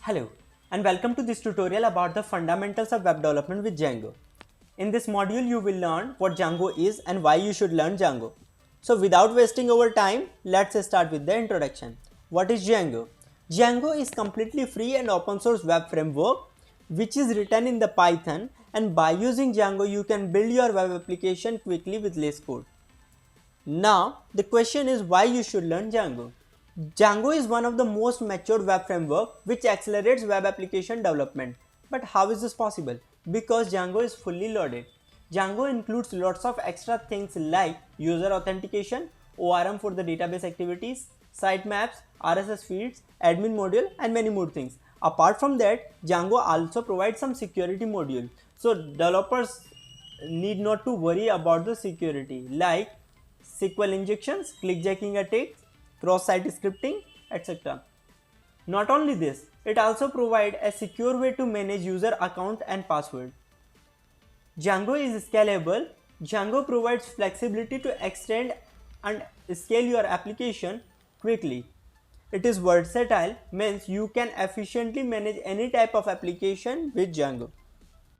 Hello and welcome to this tutorial about the fundamentals of web development with Django. In this module you will learn what Django is and why you should learn Django. So without wasting our time, let's start with the introduction. What is Django? Django is completely free and open source web framework which is written in the Python, and by using Django you can build your web application quickly with less code. Now the question is why you should learn Django. Django is one of the most matured web framework which accelerates web application development. But how is this possible? Because Django is fully loaded. Django includes lots of extra things like user authentication, ORM for the database activities, sitemaps, RSS feeds, admin module and many more things. Apart from that, Django also provides some security module. So developers need not to worry about the security like SQL injections, clickjacking attacks, cross-site scripting, etc. Not only this, it also provides a secure way to manage user account and password. Django is scalable. Django provides flexibility to extend and scale your application quickly. It is versatile, means you can efficiently manage any type of application with Django.